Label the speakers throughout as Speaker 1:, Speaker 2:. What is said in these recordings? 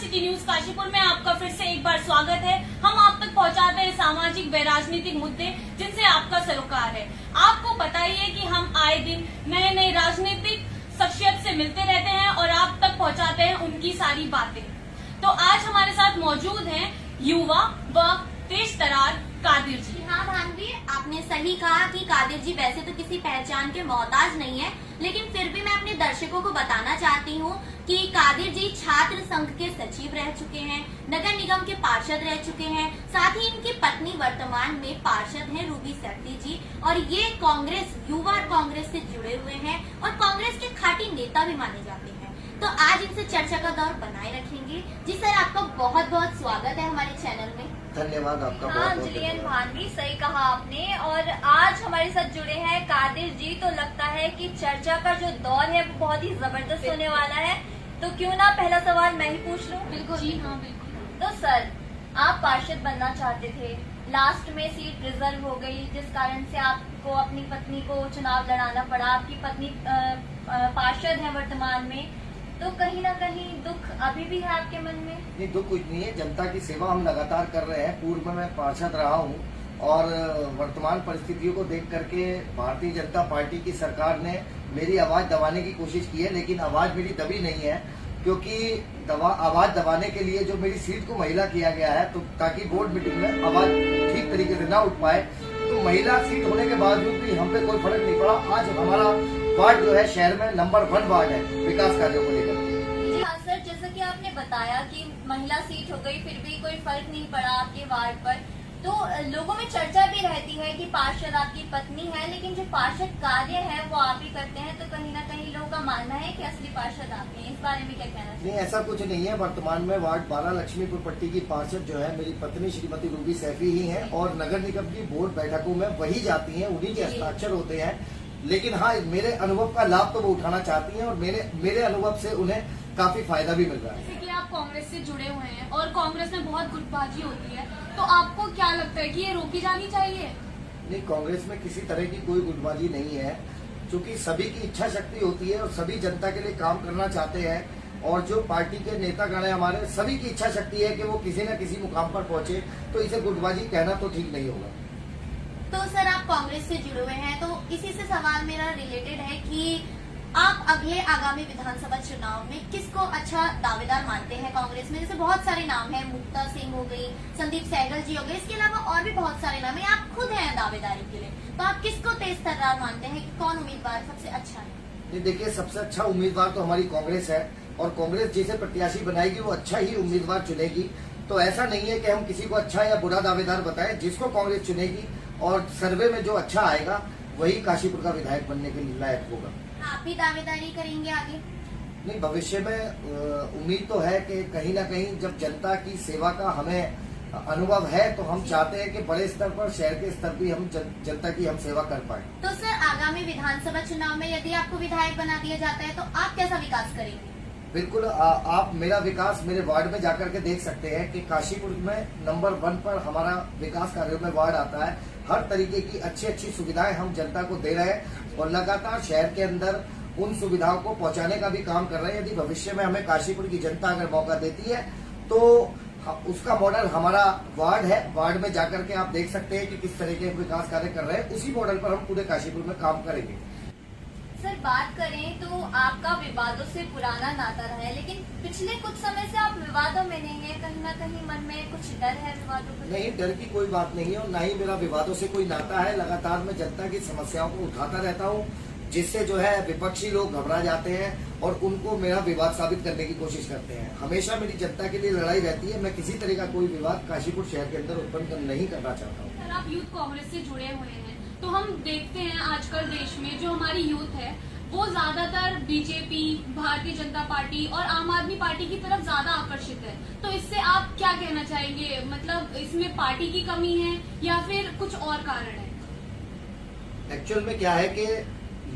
Speaker 1: City news Kashipur में आपका फिर से एक बार स्वागत है। हम आप तक पहुंचाते हैं सामाजिक व राजनीतिक मुद्दे जिनसे आपका सरोकार है। आपको पता ही है कि हम आए दिन नए नए राजनीतिक शख्सियत से मिलते रहते हैं और आप तक पहुंचाते हैं उनकी सारी बातें। तो आज हमारे साथ मौजूद हैं युवा व तेज तरार कादिर जी।
Speaker 2: हाँ भानवी, आपने सही कहा कि कादिर जी वैसे तो किसी पहचान के मोहताज नहीं है, लेकिन फिर भी मैं अपने दर्शकों को बताना चाहती हूँ कि कादिर जी छात्र संघ के सचिव रह चुके हैं, नगर निगम के पार्षद रह चुके हैं, साथ ही इनकी पत्नी वर्तमान में पार्षद हैं रूबी सैफी जी, और ये कांग्रेस युवा कांग्रेस से जुड़े हुए हैं और कांग्रेस के खाटी नेता भी माने जाते हैं। तो आज इनसे चर्चा का दौर बनाए रखेंगे। जी सर, आपका बहुत बहुत स्वागत है हमारे चैनल में।
Speaker 3: धन्यवाद आपका।
Speaker 4: हाँ जुलियन भानवी, सही कहा आपने। और आज हमारे साथ जुड़े हैं कादिर जी। तो लगता है कि चर्चा का जो दौर है वो बहुत ही जबरदस्त होने वाला है। तो क्यों ना पहला सवाल मैं ही पूछ लूं।
Speaker 1: बिल्कुल जी, हाँ बिल्कुल।
Speaker 4: तो सर, आप पार्षद बनना चाहते थे, लास्ट में सीट रिजर्व हो गई, जिस कारण से आपको अपनी पत्नी को चुनाव लड़ाना पड़ा। आपकी पत्नी पार्षद है वर्तमान में, तो कहीं ना कहीं दुख अभी भी है आपके मन में?
Speaker 3: नहीं, दुख कुछ नहीं है। जनता की सेवा हम लगातार कर रहे हैं। पूर्व में मैं पार्षद रहा हूं और वर्तमान परिस्थितियों को देख करके भारतीय जनता पार्टी की सरकार ने मेरी आवाज दबाने की कोशिश की है, लेकिन आवाज मेरी दबी नहीं है, क्योंकि आवाज दबाने के लिए जो मेरी सीट को महिला किया गया है, तो ताकि बोर्ड मीटिंग में आवाज ठीक तरीके से ना उठ पाए। तो महिला सीट होने के बावजूद भी हम पे कोई फर्क नहीं पड़ा। आज हमारा वार्ड जो है शहर में नंबर 1 वार्ड है विकास कार्यों को लेकर।
Speaker 4: जी हाँ सर, जैसा कि आपने बताया कि महिला सीट हो गई, फिर भी कोई फर्क नहीं पड़ा आपके वार्ड पर। तो लोगों में चर्चा भी रहती है कि पार्षद आपकी पत्नी है, लेकिन जो पार्षद कार्य है वो आप ही करते हैं। तो कहीं ना कहीं लोगों का मानना है कि असली पार्षद आप हैं। इस बारे में क्या कहना चाहिए?
Speaker 3: नहीं, ऐसा कुछ नहीं है। वर्तमान में वार्ड 12 लक्ष्मीपुर पट्टी की पार्षद जो है मेरी पत्नी श्रीमती रूबी सैफी ही है, और नगर निगम की बोर्ड बैठकों में वही जाती है, उन्हीं के हस्ताक्षर होते हैं। लेकिन हाँ, मेरे अनुभव का लाभ तो वो उठाना चाहती हैं और मेरे अनुभव से उन्हें काफी फायदा भी मिल रहा है।
Speaker 1: जैसे कि आप कांग्रेस से जुड़े हुए हैं और कांग्रेस में बहुत गुटबाजी होती है, तो आपको क्या लगता है कि ये रोकी जानी चाहिए?
Speaker 3: नहीं, कांग्रेस में किसी तरह की कोई गुटबाजी नहीं है, क्योंकि सभी की इच्छा शक्ति होती है और सभी जनता के लिए काम करना चाहते हैं। और जो पार्टी के नेतागण है हमारे, सभी की इच्छा शक्ति है कि वो किसी न किसी मुकाम पर पहुंचे, तो इसे गुटबाजी कहना तो ठीक नहीं होगा।
Speaker 2: तो सर, आप कांग्रेस से जुड़े हुए हैं, तो इसी से सवाल मेरा रिलेटेड है कि आप अगले आगामी विधानसभा चुनाव में किसको अच्छा दावेदार मानते हैं कांग्रेस में? जैसे बहुत सारे नाम हैं, मुक्ता सिंह हो गई, संदीप सहगल जी हो गए, इसके अलावा और भी बहुत सारे नाम हैं। आप खुद हैं दावेदारी के लिए, तो आप किसको तेज तर्रार मानते हैं कि कौन उम्मीदवार सबसे अच्छा है?
Speaker 3: ये देखिए, सबसे अच्छा उम्मीदवार तो हमारी कांग्रेस है, और कांग्रेस जिसे प्रत्याशी बनाएगी वो अच्छा ही उम्मीदवार चुनेगी। तो ऐसा नहीं है कि हम किसी को अच्छा या बुरा दावेदार बताएं। जिसको कांग्रेस चुनेगी और सर्वे में जो अच्छा आएगा वही काशीपुर का विधायक बनने के लायक होगा।
Speaker 2: आप भी दावेदारी करेंगे आगे?
Speaker 3: नहीं, भविष्य में उम्मीद तो है कि कहीं ना कहीं जब जनता की सेवा का हमें अनुभव है, तो हम चाहते हैं कि बड़े स्तर पर, शहर के स्तर पर हम जनता की हम सेवा कर पाए।
Speaker 2: तो सर, आगामी विधानसभा चुनाव में यदि आपको विधायक बना दिया जाता है, तो आप कैसा विकास करेंगे?
Speaker 3: बिल्कुल, आप मेरा विकास मेरे वार्ड में जाकर के देख सकते हैं कि काशीपुर में नंबर 1 पर हमारा विकास कार्यों में वार्ड आता है। हर तरीके की अच्छी सुविधाएं हम जनता को दे रहे हैं और लगातार शहर के अंदर उन सुविधाओं को पहुंचाने का भी काम कर रहे हैं। यदि भविष्य में हमें काशीपुर की जनता अगर मौका देती है, तो उसका मॉडल हमारा वार्ड है। वार्ड में जाकर के आप देख सकते हैं कि किस तरह के विकास कार्य कर रहे हैं। उसी मॉडल पर हम पूरे काशीपुर में काम करेंगे।
Speaker 4: सर, बात करें तो आपका विवादों से पुराना नाता रहा है, लेकिन पिछले कुछ समय से आप विवादों में नहीं है। कहीं ना कहीं मन में कुछ डर है विवादों को?
Speaker 3: नहीं, डर की कोई बात नहीं है और ना ही मेरा विवादों से कोई नाता है। लगातार मैं जनता की समस्याओं को उठाता रहता हूँ, जिससे जो है विपक्षी लोग घबरा जाते हैं और उनको मेरा विवाद साबित करने की कोशिश करते हैं। हमेशा मेरी जनता के लिए लड़ाई रहती है। मैं किसी तरह का कोई विवाद काशीपुर शहर के अंदर उत्पन्न नहीं करना चाहता हूँ।
Speaker 1: सर, आप यूथ कांग्रेस से जुड़े हुए हैं, तो हम देखते हैं आजकल देश में जो हमारी यूथ है वो ज्यादातर बीजेपी, भारतीय जनता पार्टी और आम आदमी पार्टी की तरफ ज्यादा आकर्षित है। तो इससे आप क्या कहना चाहेंगे? मतलब इसमें पार्टी की कमी है या फिर कुछ और कारण है?
Speaker 3: एक्चुअल में क्या है कि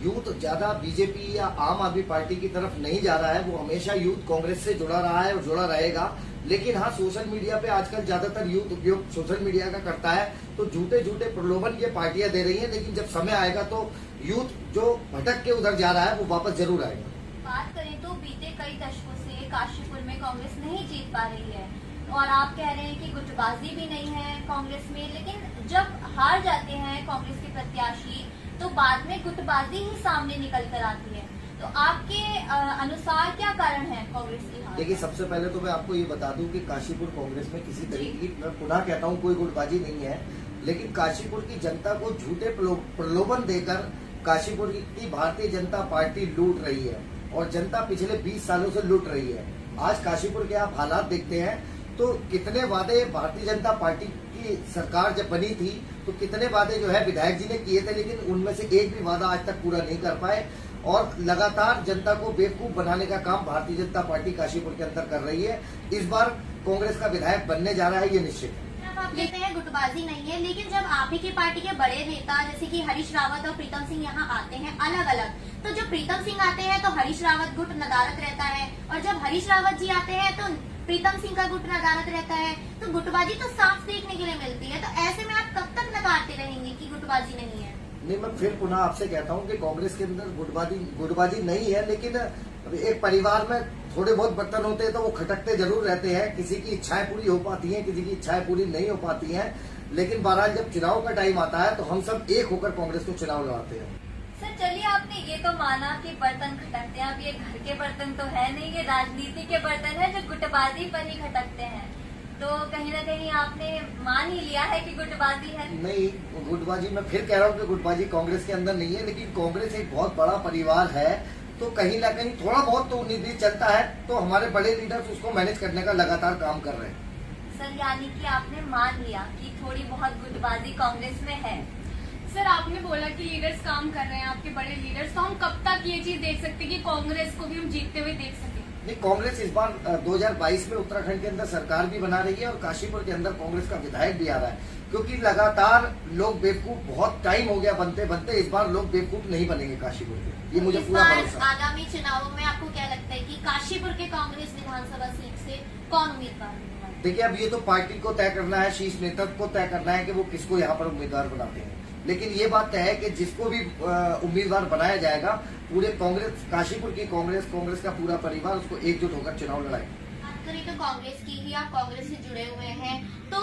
Speaker 3: यूथ ज्यादा बीजेपी या आम आदमी पार्टी की तरफ नहीं जा रहा है। वो हमेशा यूथ कांग्रेस से जुड़ा रहा है और जुड़ा रहेगा। लेकिन हाँ, सोशल मीडिया पे आजकल ज्यादातर यूथ उपयोग सोशल मीडिया का करता है, तो झूठे प्रलोभन ये पार्टियां दे रही हैं। लेकिन जब समय आएगा तो यूथ जो भटक के उधर जा रहा है वो वापस जरूर आएगा।
Speaker 4: बात करें तो बीते कई दशकों से काशीपुर में कांग्रेस नहीं जीत पा रही है और आप कह रहे हैं कि गुटबाजी भी नहीं है कांग्रेस में, लेकिन जब हार जाते हैं कांग्रेस के प्रत्याशी तो बाद में गुटबाजी ही सामने निकल कर आती है। तो आपके अनुसार क्या कारण है कांग्रेस की हार?
Speaker 3: देखिए, सबसे पहले तो मैं आपको ये बता दूं कि काशीपुर कांग्रेस में किसी तरीके की, मैं पुनः कहता हूं, कोई गुटबाजी नहीं है, लेकिन काशीपुर की जनता को झूठे प्रलोभन देकर काशीपुर की भारतीय जनता पार्टी लूट रही है और जनता पिछले 20 सालों से लूट रही है। आज काशीपुर के आप हालात देखते हैं तो कितने वादे भारतीय जनता पार्टी की सरकार जब बनी थी तो कितने वादे जो है विधायक जी ने किए थे, लेकिन उनमें से एक भी वादा आज तक पूरा नहीं कर पाए और लगातार जनता को बेवकूफ बनाने का काम भारतीय जनता पार्टी काशीपुर के अंदर कर रही है। इस बार कांग्रेस का विधायक बनने जा रहा है, ये निश्चित है।
Speaker 2: आप कहते हैं गुटबाजी नहीं है, लेकिन जब आप ही की पार्टी के बड़े नेता जैसे कि हरीश रावत और प्रीतम सिंह यहाँ आते हैं अलग अलग, तो जब प्रीतम सिंह आते हैं तो हरीश रावत गुट नदारत रहता है और जब हरीश रावत जी आते हैं तो प्रीतम सिंह का गुट नदारत रहता है। तो गुटबाजी तो साफ देखने के लिए मिलती है। तो ऐसे में आप कब तक नकारते रहेंगे कि गुटबाजी नहीं है?
Speaker 3: नहीं, मैं फिर पुनः आपसे कहता हूं कि कांग्रेस के अंदर गुटबाजी नहीं है, लेकिन एक परिवार में थोड़े बहुत बर्तन होते हैं तो वो खटकते जरूर रहते हैं। किसी की इच्छाएं पूरी हो पाती हैं, किसी की इच्छाएं पूरी नहीं हो पाती हैं, लेकिन बहरहाल जब चुनाव का टाइम आता है तो हम सब एक होकर कांग्रेस को चुनाव लड़ाते हैं।
Speaker 4: सर चलिए, आपने ये तो माना कि बर्तन खटकते हैं, अब ये घर के बर्तन तो है नहीं, ये राजनीति के बर्तन है जो गुटबाजी पर ही खटकते हैं। तो कहीं ना कहीं आपने मान ही लिया है कि गुटबाजी है।
Speaker 3: नहीं, गुटबाजी, मैं फिर कह रहा हूँ कि गुटबाजी कांग्रेस के अंदर नहीं है, लेकिन कांग्रेस एक बहुत बड़ा परिवार है तो कहीं ना कहीं थोड़ा बहुत तो उन्नीस चलता है, तो हमारे बड़े लीडर्स उसको मैनेज करने का लगातार काम कर रहे हैं।
Speaker 4: सर यानी कि आपने मान लिया कि थोड़ी बहुत गुटबाजी कांग्रेस में है।
Speaker 1: सर आपने बोला कि लीडर्स काम कर रहे हैं, आपके बड़े लीडर्स, तो हम कब तक ये चीज देख सकते हैं कि कांग्रेस को भी हम जीतते हुए देख सके?
Speaker 3: नहीं, कांग्रेस इस बार 2022 में उत्तराखंड के अंदर सरकार भी बना रही है और काशीपुर के अंदर कांग्रेस का विधायक भी आ रहा है, क्योंकि लगातार लोग बेवकूफ, बहुत टाइम हो गया बनते बनते, इस बार लोग बेवकूफ नहीं बनेंगे काशीपुर के, ये मुझे पूरा भरोसा है।
Speaker 2: आगामी चुनावों में आपको क्या लगता है कि काशीपुर के कांग्रेस विधानसभा सीट से कौन उम्मीदवार होने वाला है?
Speaker 3: देखिए, अब ये तो पार्टी को तय करना है, शीर्ष नेतृत्व को तय करना है कि वो किसको यहाँ पर उम्मीदवार बनाते हैं, लेकिन ये बात तय है कि जिसको भी उम्मीदवार बनाया जाएगा, पूरे कांग्रेस, काशीपुर की कांग्रेस का पूरा परिवार उसको एकजुट होकर चुनाव लड़ाएगा।
Speaker 2: बात करें तो कांग्रेस की ही, आप कांग्रेस से जुड़े हुए हैं, तो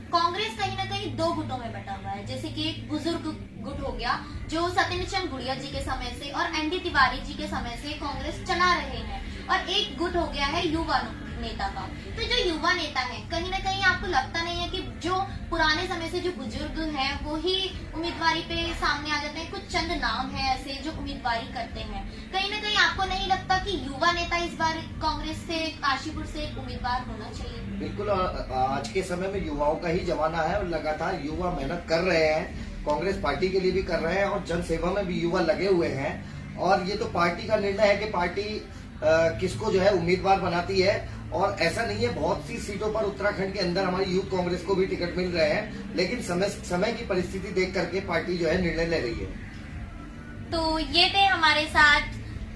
Speaker 2: कांग्रेस कहीं ना कहीं दो गुटों में बटा हुआ है। जैसे कि एक बुजुर्ग गुट हो गया जो सत्येंद्र चंद गुड़िया जी के समय से और एनडी तिवारी जी के समय से कांग्रेस चला रहे हैं, और एक गुट हो गया है युवा नेता का। तो जो युवा नेता है, कहीं ना कहीं आपको लगता नहीं है कि जो पुराने समय से जो बुजुर्ग हैं वो ही उम्मीदवारी पे सामने आ जाते हैं? कुछ चंद नाम है ऐसे जो उम्मीदवारी करते हैं, कहीं ना कहीं आपको नहीं लगता कि युवा नेता इस बार कांग्रेस से, काशीपुर से उम्मीदवार होना चाहिए?
Speaker 3: बिल्कुल, आज के समय में युवाओं का ही जमाना है और लगातार युवा मेहनत कर रहे हैं, कांग्रेस पार्टी के लिए भी कर रहे हैं और जन सेवा में भी युवा लगे हुए हैं। और ये तो पार्टी का निर्णय है कि पार्टी किसको जो है उम्मीदवार बनाती है, और ऐसा नहीं है, बहुत सी सीटों पर उत्तराखंड के अंदर हमारी यूथ कांग्रेस को भी टिकट मिल रहे हैं, लेकिन समय की परिस्थिति देख करके पार्टी जो है निर्णय ले रही है।
Speaker 2: तो ये थे हमारे साथ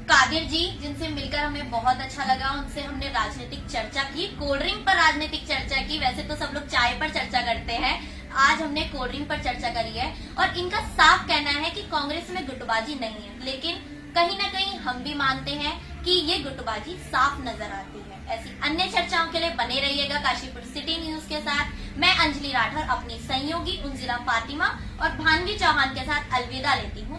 Speaker 2: कादिर जी, जिनसे मिलकर हमें बहुत अच्छा लगा। उनसे हमने राजनीतिक चर्चा की, कोल्ड ड्रिंक पर राजनीतिक चर्चा की। वैसे तो सब लोग चाय पर चर्चा करते हैं, आज हमने कोल्ड ड्रिंक पर चर्चा करी है। और इनका साफ कहना है कि कांग्रेस में गुटबाजी नहीं है, लेकिन कहीं ना कहीं हम भी मानते हैं कि ये गुटबाजी साफ नजर आती है। ऐसी अन्य चर्चाओं के लिए बने रहिएगा काशीपुर सिटी न्यूज के साथ। मैं अंजलि राठौर अपनी सहयोगी उंजिला फातिमा और भानवी चौहान के साथ अलविदा लेती हूँ।